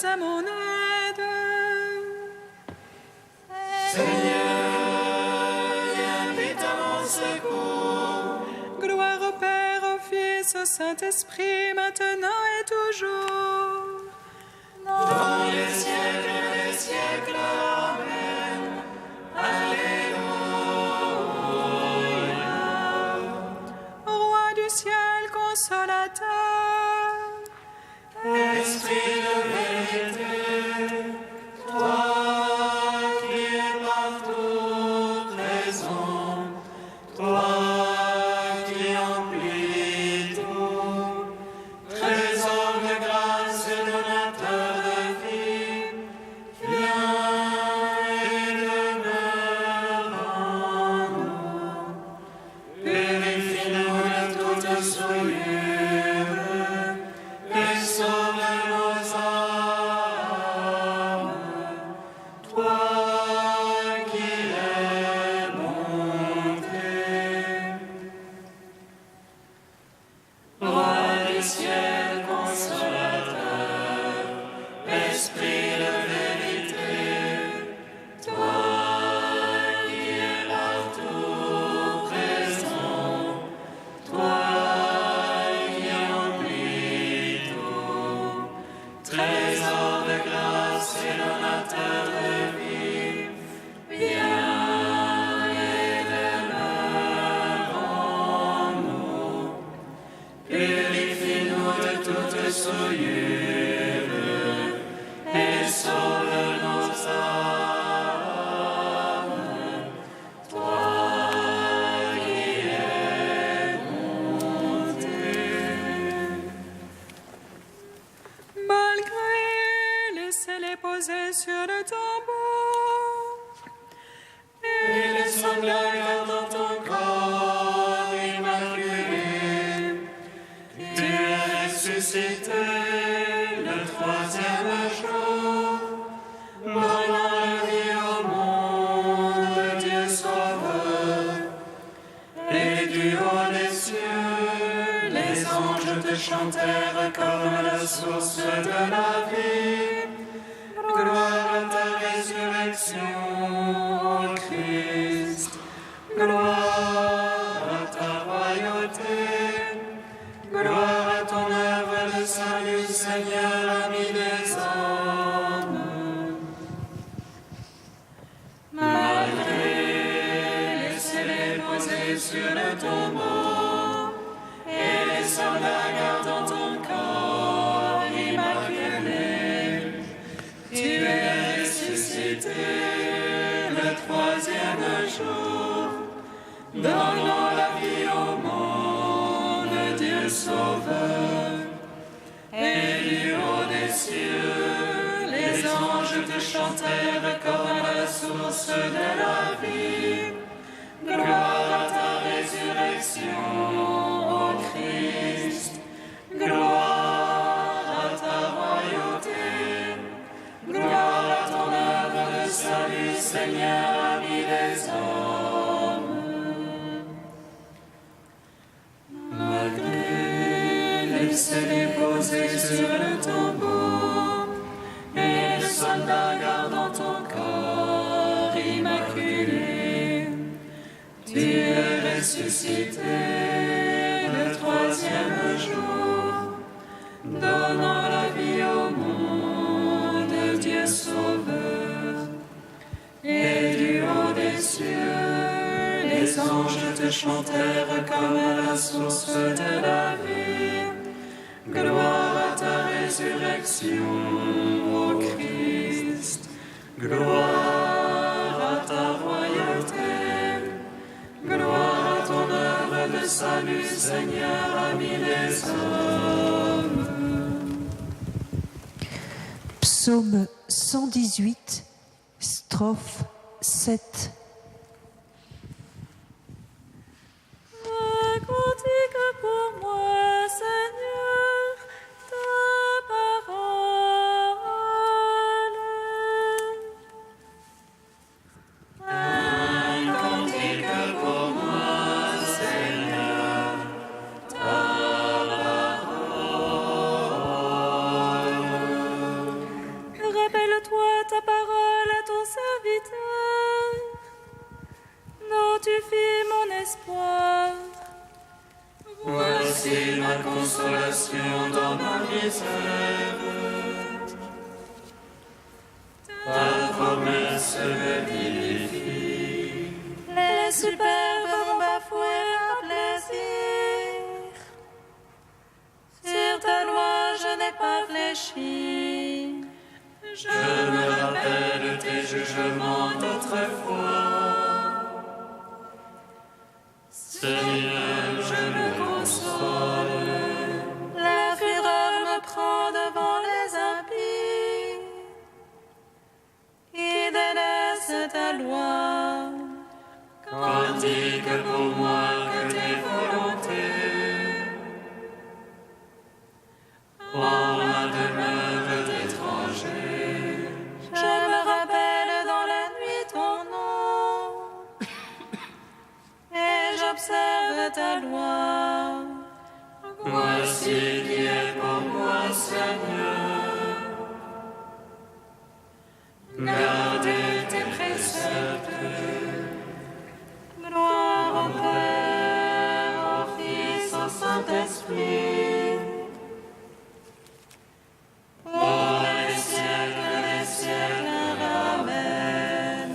à mon aide. Seigneur, viens vite à mon secours. Gloire au Père, au Fils, au Saint-Esprit, maintenant et toujours. Dans les siècles des siècles, Amen. Alléluia. Roi du ciel, consolateur, Esprit de vérité, toi qui es partout présent, toi qui emplis tout, trésor de grâce et donateur de vie, viens et demeure en nous. Purifie-nous de toute souillure et sauve nos âmes. Toi qui es bonté. Roi du ciel, consolateur, Esprit de vérité, toi qui es partout présent, toi qui emplis tout, trésor de grâce et donateur de vie, viens et demeure en nous. Purifie-nous de toute souillure et sauve nos âmes. Toi qui es bonté. malgré, laissez-les poser sur le tombeau. Et les sanglots gardant ton corps immaculé, tu es ressuscité le troisième jour, donnant la vie au monde, Dieu sauveur. Et du haut des cieux, les anges te chantèrent comme la source de la vie. Gloire à ta résurrection, ô Christ. Gloire à ta royauté. Gloire à ton œuvre de salut, Seigneur, ami des hommes. Malgré, laissez-les poser sur le tombeau, et les soldats gardant ton corps immaculé. Tu es ressuscité le troisième jour, donnant la vie au monde, Dieu sauveur. Et du haut des cieux, les anges te chantèrent comme la source de la vie. Gloire à ta résurrection, ô Christ. Gloire à ta royauté. Gloire à ton œuvre de salut, Seigneur, ami des hommes. Malgré, laissez-les poser sur le tombeau, et le soldat gardant ton corps immaculé. Tu es ressuscité le troisième jour, donnant la vie au monde, Dieu sauveur. Et du haut des cieux, les anges te chantèrent comme la source de la vie. Gloire à ta résurrection, ô Christ. Gloire à ta royauté. Gloire à ton œuvre de salut, Seigneur, ami des hommes. Psaume 118, strophe 7. Cantique pour moi, Seigneur, ta parole. Un cantique pour moi, Seigneur, ta parole. fortifie mon espoir. Voici ma consolation dans ma misère. Ta promesse me vivifie. Les superbes vont bafouer un plaisir. Sur ta loi, je n'ai pas fléchi. Je me rappelle tes jugements d'autrefois. Seigneur, je me console. La fureur me prend devant les impies qui délaissent ta loi. Cantique pour moi que tes volontés. En ma demeure d'étranger. Je me rappelle dans la nuit ton nom et j'observe ta loi. Voici qui est pour moi, Seigneur. Gardez tes préceptes. Gloire au Père, au Fils, au Saint-Esprit. Pour les siècles des siècles. Amen.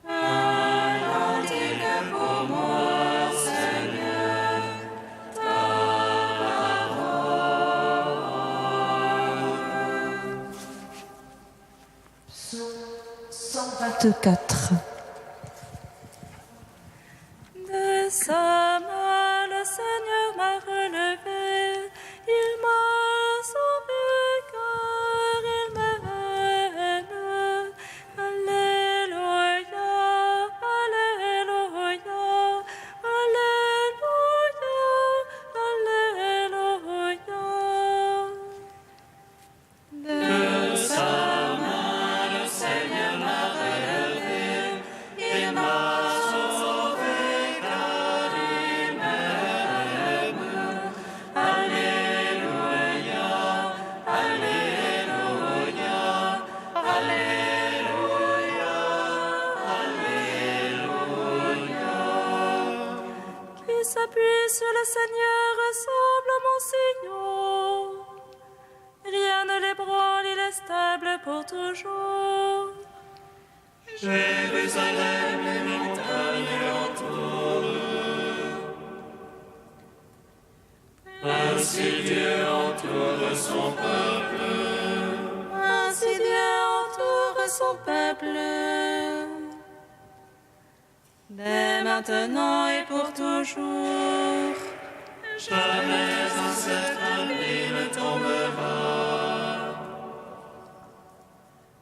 Un cantique pour moi, Seigneur. Psaume 124. De sa main, le Seigneur m'a relevé, il m'a sauvé car il m'aime. Alléluia, Alléluia, Alléluia, Alléluia. De sa main, le Seigneur m'a relevé. Il m'a sauvé car il m'aime. Alléluia, Alléluia, Alléluia, Alléluia. Qui s'appuie sur le Seigneur ressemble à mon Seigneur. Rien ne l'ébranle, il est stable pour toujours. Jérusalem, les montagnes l'entourent. Ainsi Dieu entoure son peuple. Ainsi Dieu entoure son peuple. Dès maintenant et pour toujours. Jamais un seul abri ne tombera.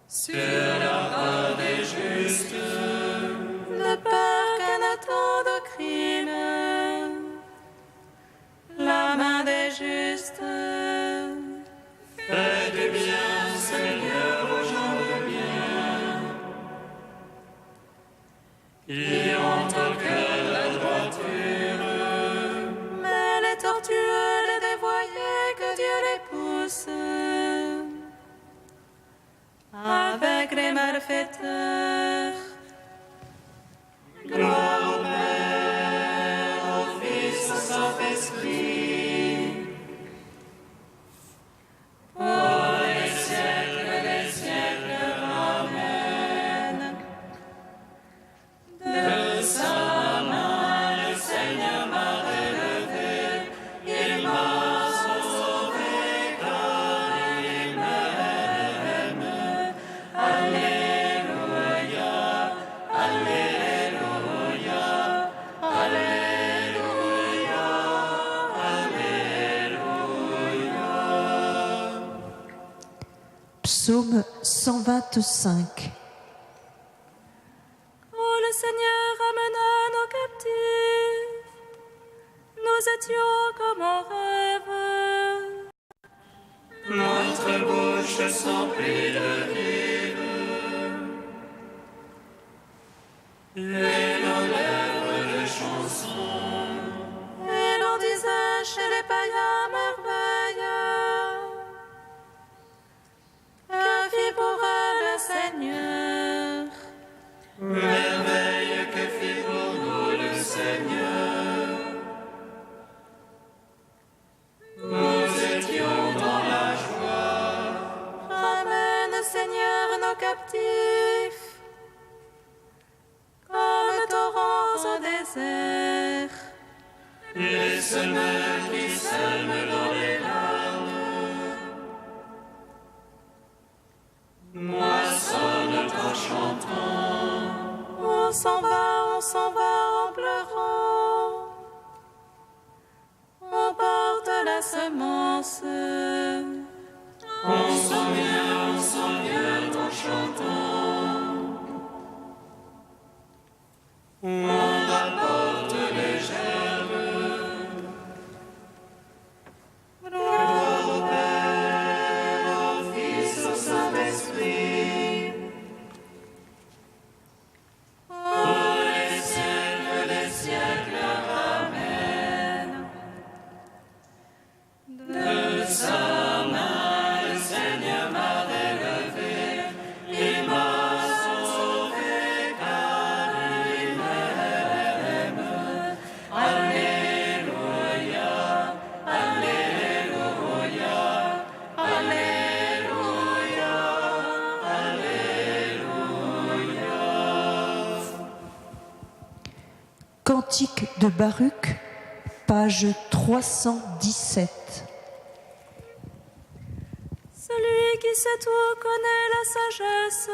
Sur la part des justes. Ne peur qu'un attend de crime. La main des justes. Fais du bien, Seigneur, aux gens de bien. Qui ont au cœur la droiture. Mais les tortueux, les dévoyés, que Dieu les pousse. Avec les malfaiteurs. Gloire au Père, au Fils, au Saint-Esprit. Pour les siècles des siècles. Amen. De sa main, le Seigneur m'a relevé. Il m'a sauvé car il m'aime. Alléluia, Alléluia, Alléluia, Alléluia. Psaume 125. Oh, le Seigneur amena nos captifs. Nous étions comme en rêve. Notre bouche s'emplit de rire. Et nos lèvres de chansons. Et l'on disait chez les païens merveille. Que fit pour eux le Seigneur. Merveille que au désert. Les semeurs qui sèment dans les larmes moissonnent en chantant. On s'en va en pleurant. On porte la semence. On s'en vient en chantant. On rapporte les germes. Gloire au Père, au Fils, au Saint-Esprit. Pour les siècles des siècles. Amen. De sa main, le Seigneur m'a relevé. Il m'a sauvé car il m'aime. Alléluia, Alléluia, Alléluia, Alléluia. Cantique de Baruch, page 317. Celui qui sait tout connaît la sagesse.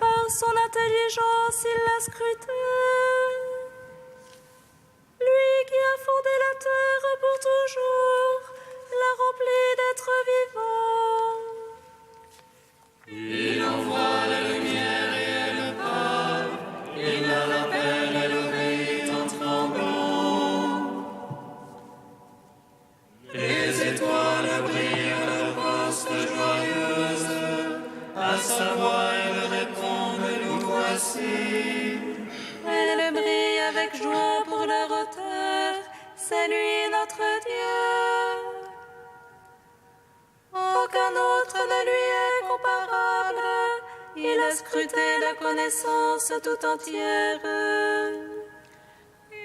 Par son intelligence, il l'a scruté. Lui qui a fondé la terre pour toujours, l'a remplie d'êtres vivants. Il envoie la lumière et elle part. Il la rappelle, elle obéit en tremblant. Les étoiles brillent à leur poste joyeuse. À sa voix, elles répondent, nous voici. Elle brille avec joie pour leur auteur. C'est lui notre Dieu. Aucun autre ne lui est comparable. Il a scruté la connaissance tout entière.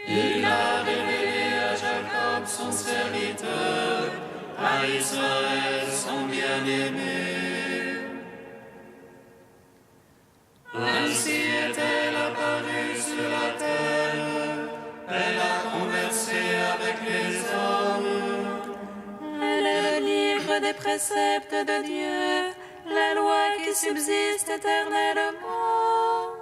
Il a révélé à Jacob son serviteur, à Israël son bien-aimé. Ainsi est-elle apparue sur la terre, elle a conversé avec les hommes. Elle est le livre des préceptes de Dieu, la loi qui subsiste éternellement.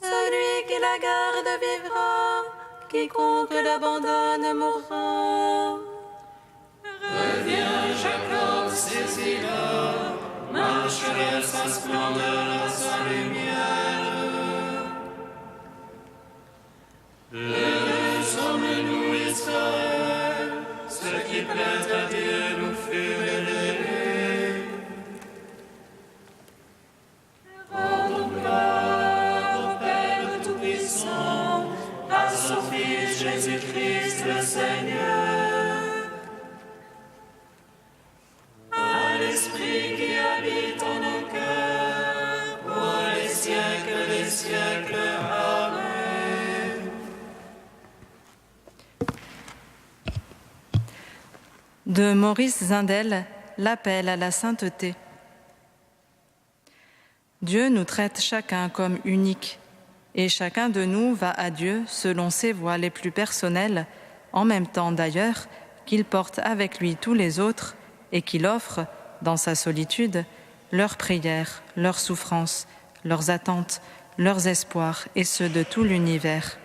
Celui qui la garde vivra, quiconque l'abandonne mourra. Reviens Jacob, saisis-la, marche vers sa splendeur, à sa lumière. Heureux sommes-nous Israël, ce qui plaît à Dieu nous fut révélé. Rendons gloire au Père Tout-Puissant, à son Fils Jésus-Christ le Seigneur, à l'Esprit qui habite en nos cœurs, pour les siècles des siècles. Amen. De Maurice Zindel, l'appel à la sainteté. Dieu nous traite chacun comme unique, et chacun de nous va à Dieu selon ses voies les plus personnelles, en même temps d'ailleurs qu'il porte avec lui tous les autres et qu'il offre, dans sa solitude, leurs prières, leurs souffrances, leurs attentes, leurs espoirs et ceux de tout l'univers.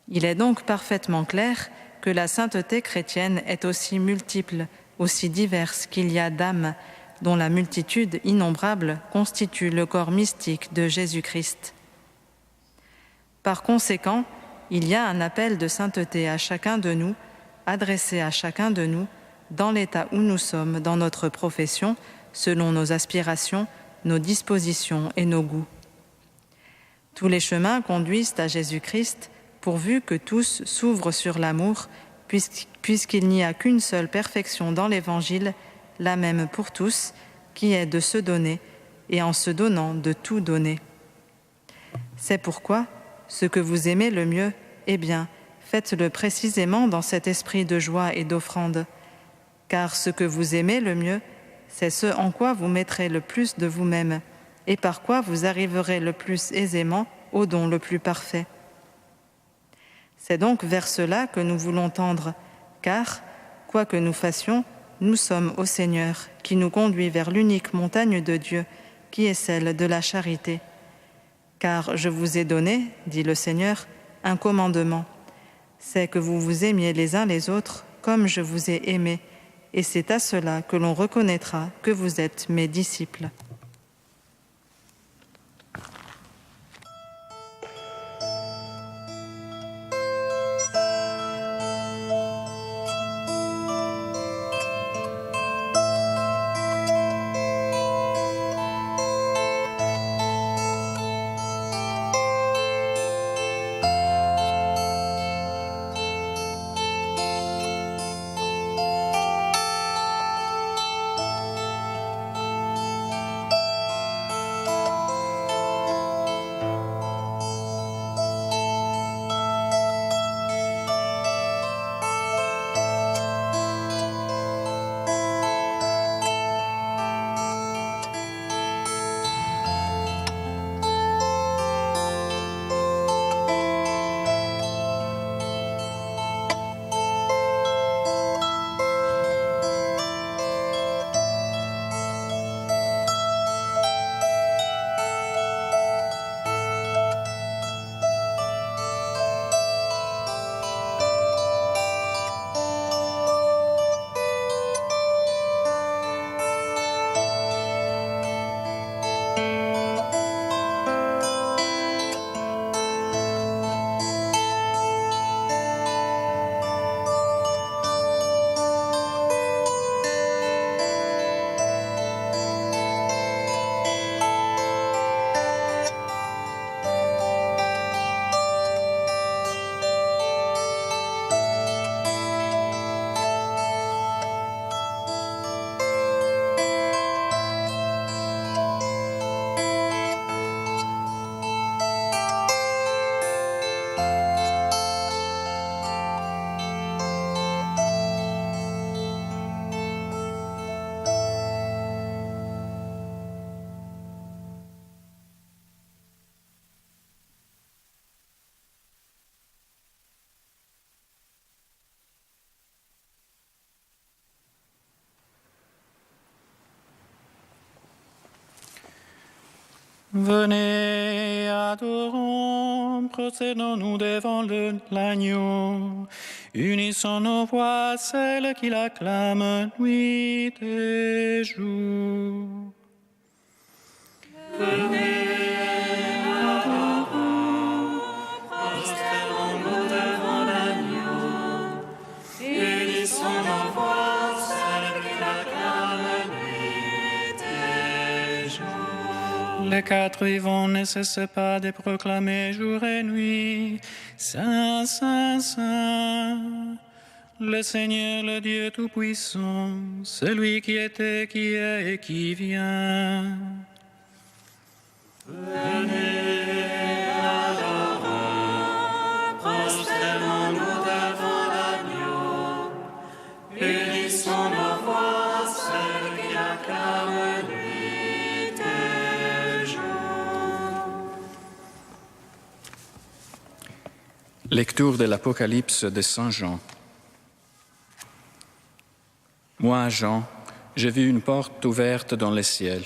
Il est donc parfaitement clair que la sainteté chrétienne est aussi multiple, aussi diverse qu'il y a d'âmes, dont la multitude innombrable constitue le corps mystique de Jésus-Christ. Par conséquent, il y a un appel de sainteté à chacun de nous, adressé à chacun de nous, dans l'état où nous sommes dans notre profession, selon nos aspirations, nos dispositions et nos goûts. Tous les chemins conduisent à Jésus-Christ, pourvu que tous s'ouvrent sur l'amour, puisqu'il n'y a qu'une seule perfection dans l'Évangile, la même pour tous, qui est de se donner, et en se donnant de tout donner. C'est pourquoi, ce que vous aimez le mieux, eh bien, faites-le précisément dans cet esprit de joie et d'offrande, car ce que vous aimez le mieux, c'est ce en quoi vous mettrez le plus de vous-même, et par quoi vous arriverez le plus aisément au don le plus parfait. C'est donc vers cela que nous voulons tendre, car, quoi que nous fassions, nous sommes au Seigneur, qui nous conduit vers l'unique montagne de Dieu, qui est celle de la charité. Car je vous ai donné, dit le Seigneur, un commandement. C'est que vous vous aimiez les uns les autres comme je vous ai aimés, et c'est à cela que l'on reconnaîtra que vous êtes mes disciples. Venez, adorons, procédons-nous devant l'agneau. Unissons nos voix à celles qui l'acclament nuit et jour. Venez, adorons, prosternons-nous devant l'agneau. Unissons nos voix à celles qui l'acclament nuit et jour. Les quatre vivants ne cessent pas de proclamer jour et nuit, Saint, Saint, Saint, le Seigneur, le Dieu Tout-Puissant, celui qui était, qui est et qui vient. Venez, adorons, prosternons-nous devant l'agneau. Unissons nos voix à celles qui acclament nuit et jour. Lecture de l'Apocalypse de Saint Jean. Moi, Jean, j'ai vu une porte ouverte dans le ciel,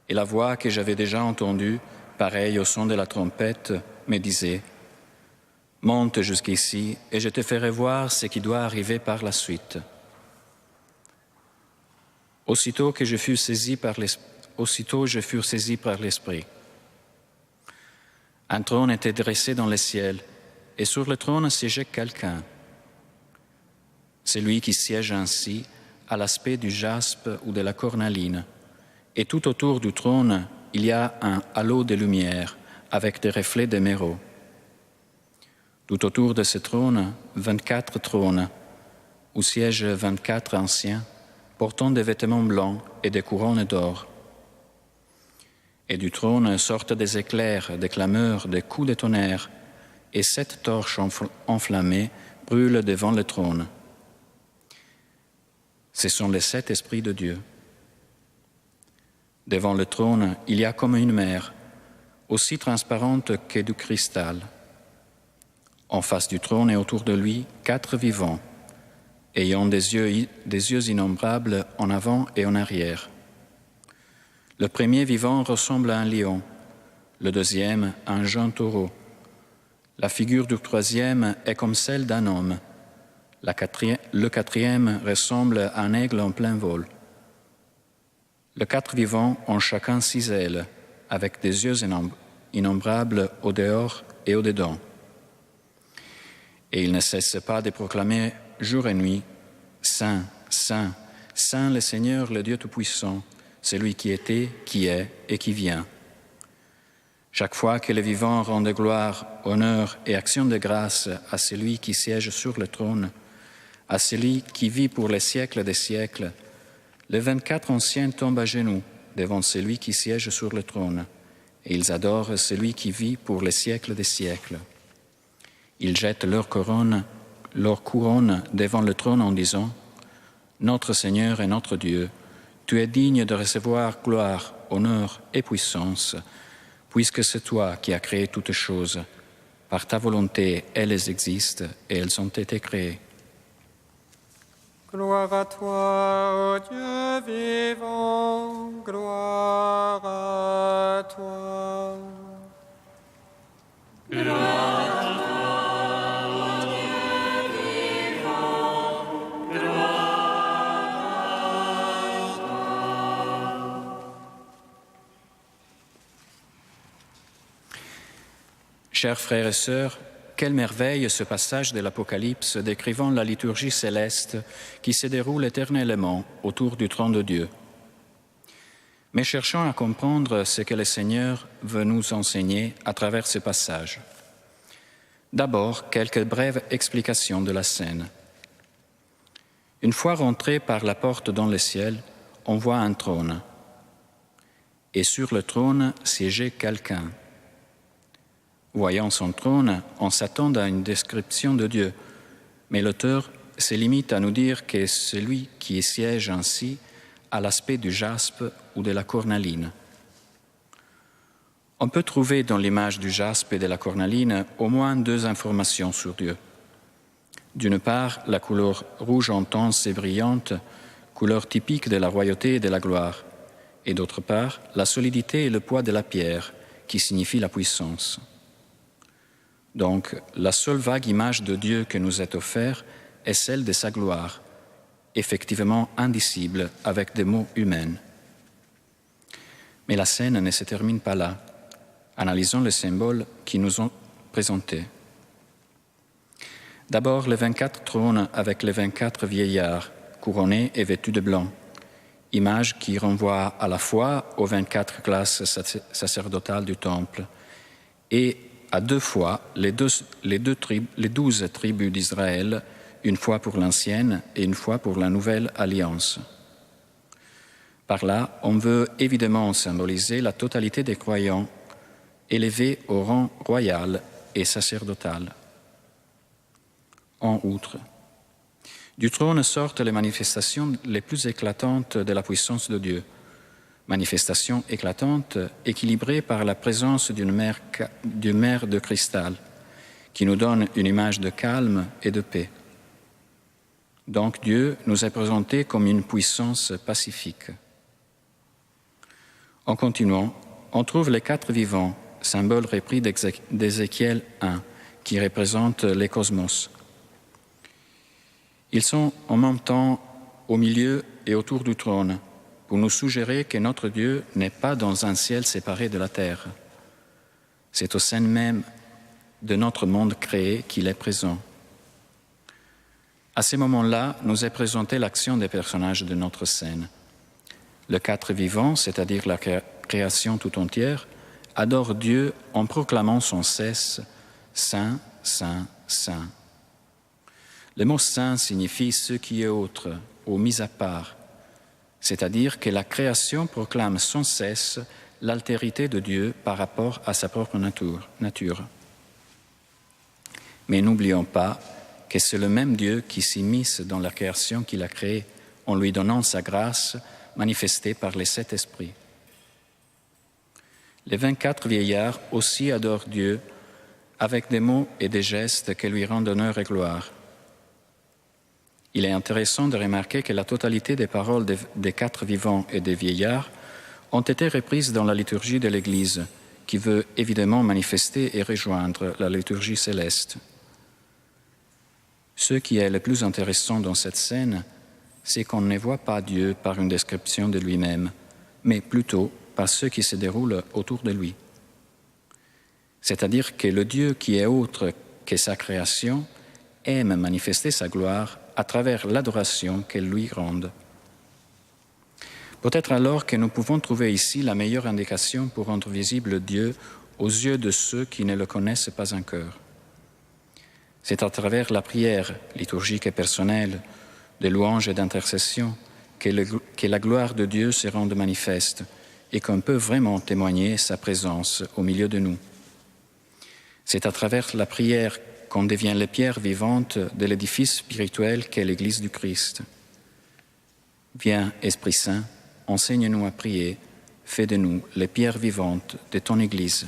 et la voix que j'avais déjà entendue, pareille au son de la trompette, me disait « Monte jusqu'ici, et je te ferai voir ce qui doit arriver par la suite. » Aussitôt je fus saisi par l'Esprit. Un trône était dressé dans le ciel, et sur le trône siégeait quelqu'un. Celui qui siège ainsi a l'aspect du jaspe ou de la cornaline, et tout autour du trône, il y a un halo de lumière avec des reflets d'émeraude. Tout autour de ce trône, 24 trônes, où siègent 24 anciens, portant des vêtements blancs et des couronnes d'or. Et du trône sortent des éclairs, des clameurs, des coups de tonnerre, et 7 torches enflammées brûlent devant le trône. Ce sont les 7 esprits de Dieu. Devant le trône, il y a comme une mer, aussi transparente que du cristal. En face du trône et autour de lui, 4 vivants, ayant des yeux innombrables en avant et en arrière. Le premier vivant ressemble à un lion, le deuxième à un jeune taureau. La figure du troisième est comme celle d'un homme. Le quatrième ressemble à un aigle en plein vol. Les 4 vivants ont chacun 6 ailes, avec des yeux innombrables au dehors et au dedans. Et ils ne cessent pas de proclamer jour et nuit, Saint, Saint, Saint le Seigneur, le Dieu Tout-Puissant, celui qui était, qui est et qui vient. Chaque fois que les vivants rendent gloire, honneur et action de grâce à celui qui siège sur le trône, à celui qui vit pour les siècles des siècles, les 24 anciens tombent à genoux devant celui qui siège sur le trône, et ils adorent celui qui vit pour les siècles des siècles. Ils jettent leur couronne devant le trône en disant « Notre Seigneur et notre Dieu, tu es digne de recevoir gloire, honneur et puissance, puisque c'est toi qui as créé toutes choses. Par ta volonté, elles existent et elles ont été créées. » Gloire à toi, ô Dieu vivant, gloire à toi. Gloire à toi, ô Dieu vivant, gloire à toi. Chers frères et sœurs, quelle merveille ce passage de l'Apocalypse décrivant la liturgie céleste qui se déroule éternellement autour du trône de Dieu. Mais cherchons à comprendre ce que le Seigneur veut nous enseigner à travers ce passage. D'abord, quelques brèves explications de la scène. Une fois rentré par la porte dans le ciel, on voit un trône. Et sur le trône siégeait quelqu'un. Voyant son trône, on s'attend à une description de Dieu, mais l'auteur se limite à nous dire que celui qui siège ainsi a l'aspect du jaspe ou de la cornaline. On peut trouver dans l'image du jaspe et de la cornaline au moins 2 informations sur Dieu. D'une part, la couleur rouge intense et brillante, couleur typique de la royauté et de la gloire, et d'autre part, la solidité et le poids de la pierre, qui signifie la puissance. Donc, la seule vague image de Dieu que nous est offerte est celle de sa gloire, effectivement indicible avec des mots humains. Mais la scène ne se termine pas là. Analysons les symboles qui nous ont présentés. D'abord, les 24 trônes avec les 24 vieillards, couronnés et vêtus de blanc, image qui renvoie à la fois aux 24 classes sacerdotales du Temple et à 2 fois les 12 tribus d'Israël, une fois pour l'ancienne et une fois pour la nouvelle alliance. Par là, on veut évidemment symboliser la totalité des croyants élevés au rang royal et sacerdotal. En outre, du trône sortent les manifestations les plus éclatantes de la puissance de Dieu, manifestation éclatante, équilibrée par la présence d'une mer de cristal, qui nous donne une image de calme et de paix. Donc Dieu nous est présenté comme une puissance pacifique. En continuant, on trouve les 4 vivants, symbole repris d'Ézéchiel 1, qui représente les cosmos. Ils sont en même temps au milieu et autour du trône, pour nous suggérer que notre Dieu n'est pas dans un ciel séparé de la terre. C'est au sein même de notre monde créé qu'il est présent. À ce moment-là, nous est présentée l'action des personnages de notre scène. Les 4 vivants, c'est-à-dire la création tout entière, adorent Dieu en proclamant sans cesse « Saint, Saint, Saint ». Le mot « saint » signifie ce qui est autre ou mis à part, c'est-à-dire que la création proclame sans cesse l'altérité de Dieu par rapport à sa propre nature. Mais n'oublions pas que c'est le même Dieu qui s'immisce dans la création qu'il a créée en lui donnant sa grâce manifestée par les 7 esprits. Les 24 vieillards aussi adorent Dieu avec des mots et des gestes qui lui rendent honneur et gloire. Il est intéressant de remarquer que la totalité des paroles des 4 vivants et des vieillards ont été reprises dans la liturgie de l'Église, qui veut évidemment manifester et rejoindre la liturgie céleste. Ce qui est le plus intéressant dans cette scène, c'est qu'on ne voit pas Dieu par une description de lui-même, mais plutôt par ce qui se déroule autour de lui. C'est-à-dire que le Dieu qui est autre que sa création aime manifester sa gloire à travers l'adoration qu'elle lui rende. Peut-être alors que nous pouvons trouver ici la meilleure indication pour rendre visible Dieu aux yeux de ceux qui ne le connaissent pas encore. C'est à travers la prière liturgique et personnelle, de louange et d'intercession, que la gloire de Dieu se rende manifeste et qu'on peut vraiment témoigner sa présence au milieu de nous. C'est à travers la prière qu'on devient les pierres vivantes de l'édifice spirituel qu'est l'Église du Christ. Viens, Esprit Saint, enseigne-nous à prier, fais de nous les pierres vivantes de ton Église.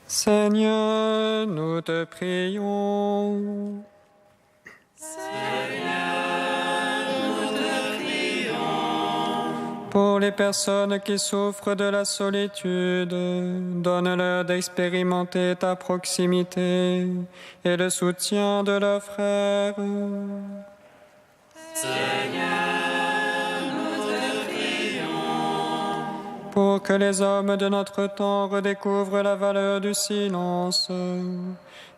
Seigneur, nous te prions. Pour les personnes qui souffrent de la solitude, donne-leur d'expérimenter ta proximité et le soutien de leurs frères. Seigneur, nous te prions. pour que les hommes de notre temps redécouvrent la valeur du silence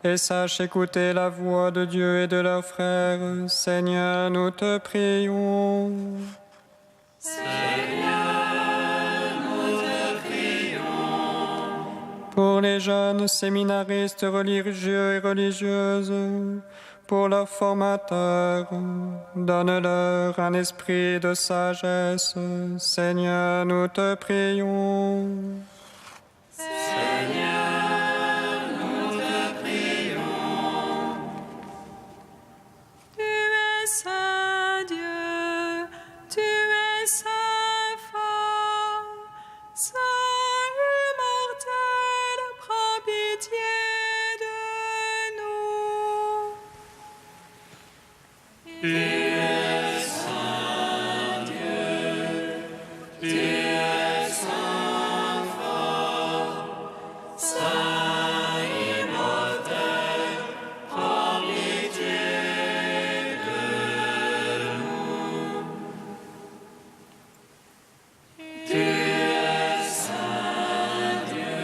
et sachent écouter la voix de Dieu et de leurs frères. Seigneur, nous te prions. Pour les jeunes séminaristes religieux et religieuses, pour leurs formateurs, donne-leur un esprit de sagesse. Seigneur, nous te prions. Seigneur, nous te prions. Tu es saint Dieu, tu es saint fort, saint immortel, prends pitié de nous. Tu es saint Dieu, tu es saint fort, saint immortel, prends pitié de nous. Tu es saint Dieu,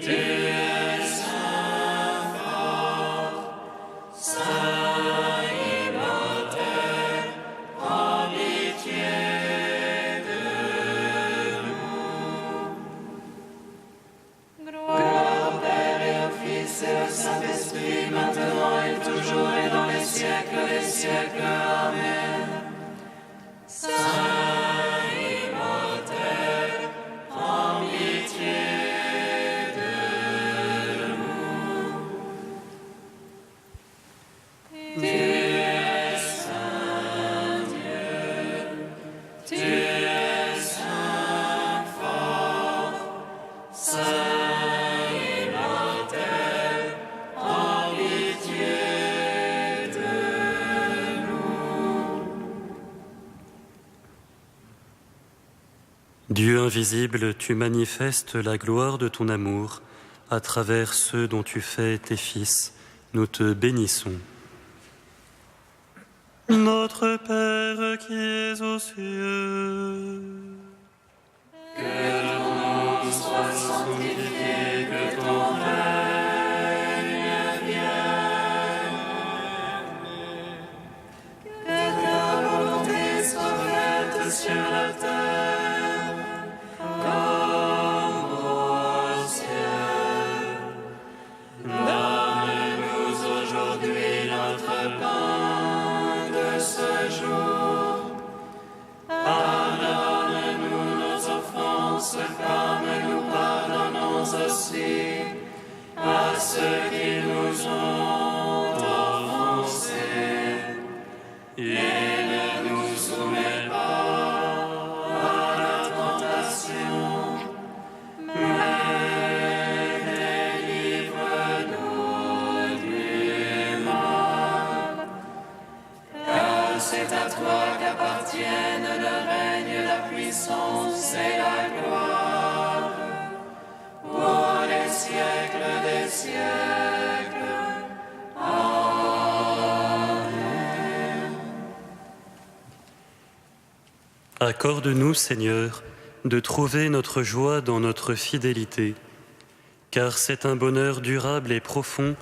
tu es saint fort, saint immortel, prends pitié de nous. Gloire au Père et au Fils et au Saint-Esprit, maintenant et toujours et dans les siècles des siècles. Amen. Saint immortel, prends pitié de nous. Tu es saint Dieu, tu es saint fort, saint immortel, prends pitié de nous. Dieu invisible, tu manifestes la gloire de ton amour à travers ceux dont tu fais tes fils. Nous te bénissons. Notre Père qui es aux cieux, Que ton nom soit sanctifié, que ton règne vienne, que ta volonté soit faite sur la terre comme au ciel. Donne-nous aujourd'hui notre pain de ce jour. Pardonne-nous nos offenses comme nous pardonnons aussi à ceux qui nous ont offensés. Et ne nous soumets pas à la tentation, mais délivre-nous du mal. Car c'est à toi qu'appartiennent le règne, la puissance et la gloire, pour les siècles des siècles. accorde-nous, Seigneur, de trouver notre joie dans notre fidélité, car c'est un bonheur durable et profond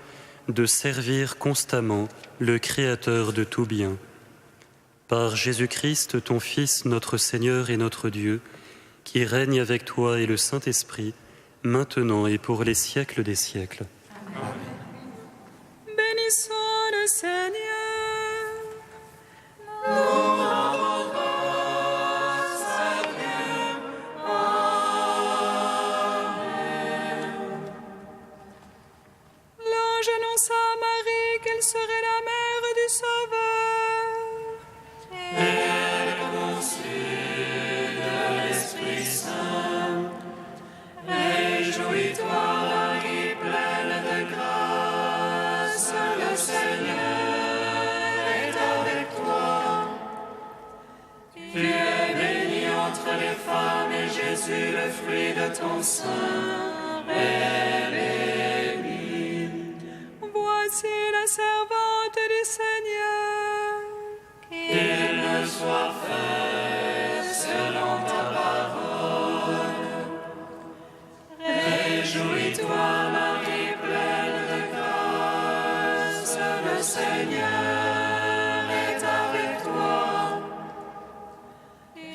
de servir constamment le Créateur de tout bien. Par Jésus-Christ, ton Fils, notre Seigneur et notre Dieu, qui règne avec toi et le Saint-Esprit, maintenant et pour les siècles des siècles. Amen. Bénissons le Seigneur. L'ange annonça à Marie qu'elle serait la mère du Sauveur. Et elle conçut de l'Esprit Saint. Réjouis-toi, Marie, pleine de grâce, le Seigneur est avec toi. Tu es bénie entre les femmes et Jésus, le fruit de ton sein, est béni. Voici la servante du Seigneur. Qu'il me soit fait selon ta parole.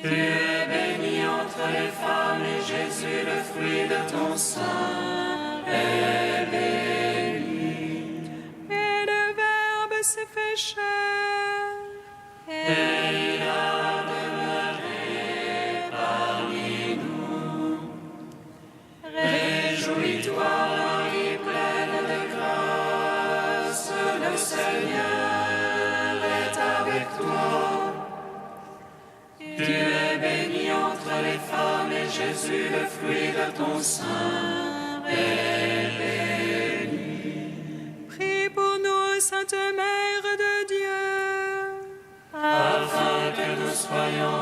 Tu es bénie entre les femmes et Jésus, le fruit de ton sein, est béni. Et le Verbe s'est fait chair. Et il a demeuré parmi nous. Réjouis-toi, Marie, pleine de grâce, le Seigneur est avec toi. Tu es bénie entre les femmes et Jésus, le fruit de ton sein, est béni. Prie pour nous, Sainte Mère de Dieu, afin que nous soyons